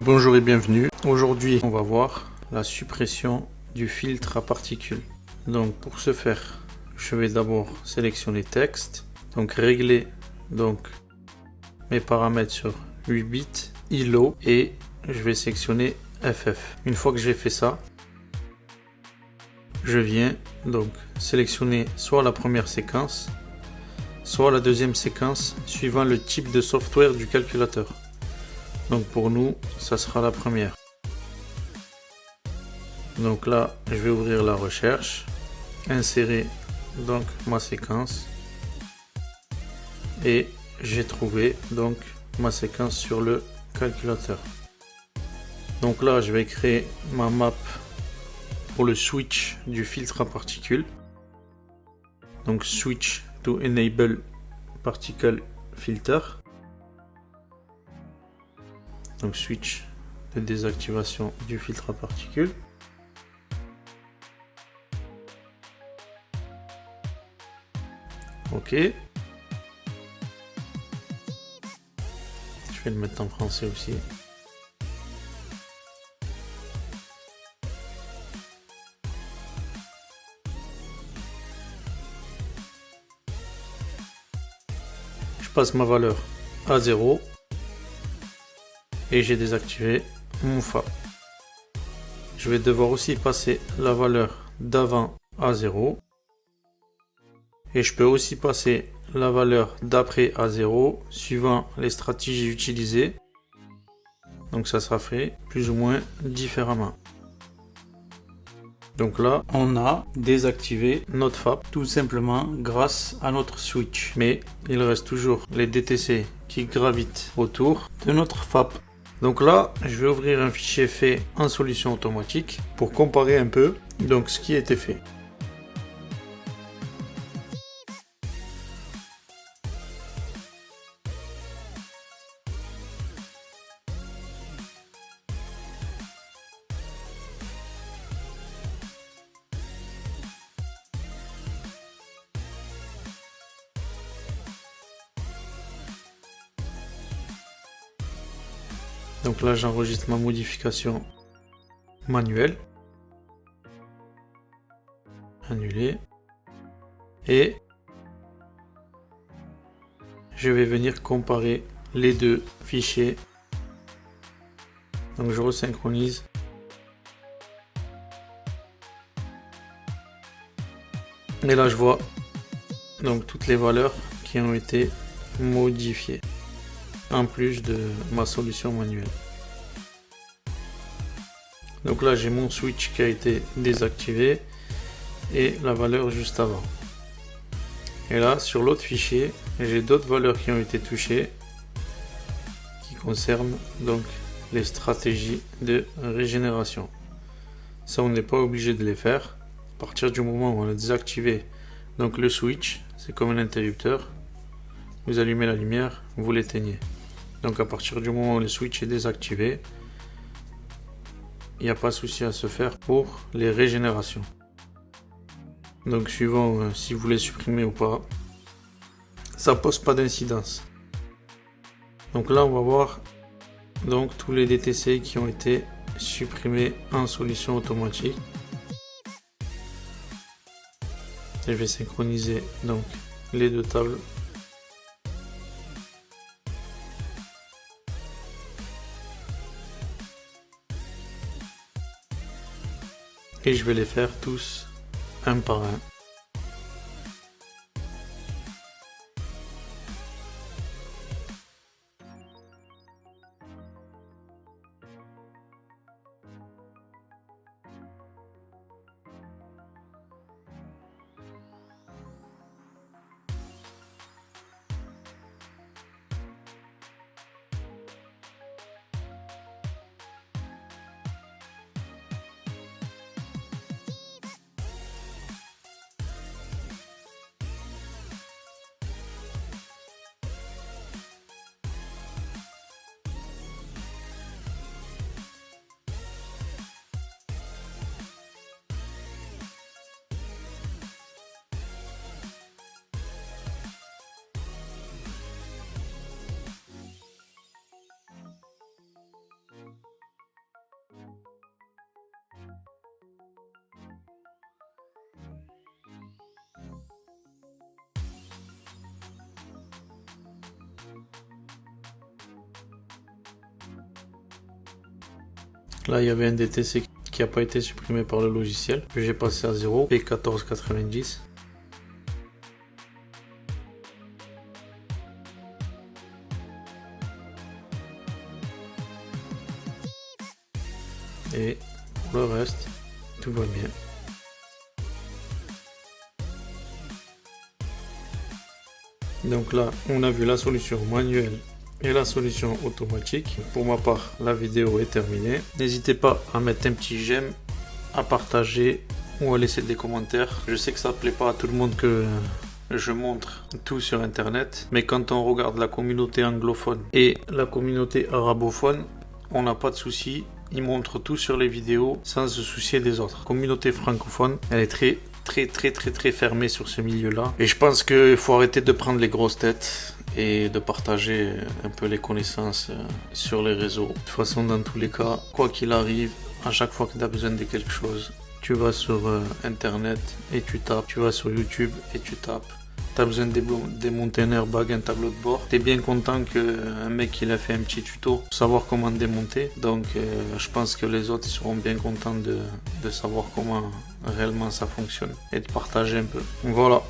Bonjour et bienvenue. Aujourd'hui, on va voir la suppression du filtre à particules. Donc pour ce faire, je vais d'abord sélectionner texte, donc régler mes paramètres sur 8 bits, ILO et je vais sélectionner FF. Une fois que j'ai fait ça, je viens donc sélectionner soit la première séquence, soit la deuxième séquence suivant le type de software du calculateur. Donc pour nous, ça sera la première. Donc là, je vais ouvrir la recherche, insérer donc ma séquence et j'ai trouvé donc ma séquence sur le calculateur. Donc là, je vais créer ma map pour le switch du filtre à particules. Donc switch to enable particle filter. Donc switch de désactivation du filtre à particules. Ok. Je vais le mettre en français aussi. Je passe ma valeur à 0 et j'ai désactivé mon FAP. Je vais devoir aussi passer la valeur d'avant à 0 et je peux aussi passer la valeur d'après à 0 suivant les stratégies utilisées. Donc ça sera fait plus ou moins différemment. Donc là, on a désactivé notre FAP tout simplement grâce à notre switch. Mais il reste toujours les DTC qui gravitent autour de notre FAP. Donc là, je vais ouvrir un fichier fait en solution automatique pour comparer un peu donc ce qui a été fait. Donc là, j'enregistre ma modification manuelle. Annuler. Et je vais venir comparer les deux fichiers. Donc je resynchronise. Et là, je vois donc toutes les valeurs qui ont été modifiées, en plus de ma solution manuelle. Donc là, j'ai mon switch qui a été désactivé et la valeur juste avant. Et là, sur l'autre fichier, j'ai d'autres valeurs qui ont été touchées qui concernent donc les stratégies de régénération. Ça, on n'est pas obligé de les faire. À partir du moment où on a désactivé donc le switch, c'est comme un interrupteur. Vous allumez la lumière, vous l'éteignez. Donc à partir du moment où le switch est désactivé, il n'y a pas de souci à se faire pour les régénérations. Donc suivant si vous les supprimez ou pas, ça pose pas d'incidence. Donc là on va voir donc tous les DTC qui ont été supprimés en solution automatique. Et je vais synchroniser donc les deux tables. Et je vais les faire tous un par un. Là, il y avait un DTC qui n'a pas été supprimé par le logiciel. J'ai passé à 0, P1490. Et pour le reste, tout va bien. Donc là, on a vu la solution manuelle et la solution automatique. Pour ma part, la vidéo est terminée. N'hésitez pas à mettre un petit j'aime, à partager ou à laisser des commentaires. Je sais que ça ne plaît pas à tout le monde que je montre tout sur internet, mais quand on regarde la communauté anglophone et la communauté arabophone, on n'a pas de souci. Ils montrent tout sur les vidéos sans se soucier des autres. La communauté francophone, elle est très fermée sur ce milieu-là. Et je pense qu'il faut arrêter de prendre les grosses têtes et de partager un peu les connaissances sur les réseaux. De toute façon, dans tous les cas, quoi qu'il arrive, à chaque fois que tu as besoin de quelque chose, tu vas sur internet et tu tapes, tu vas sur YouTube et tu tapes. Tu as besoin de démonter un airbag, un tableau de bord. Tu es bien content qu'un mec il a fait un petit tuto pour savoir comment démonter. Donc je pense que les autres ils seront bien contents de savoir comment réellement ça fonctionne et de partager un peu. Voilà.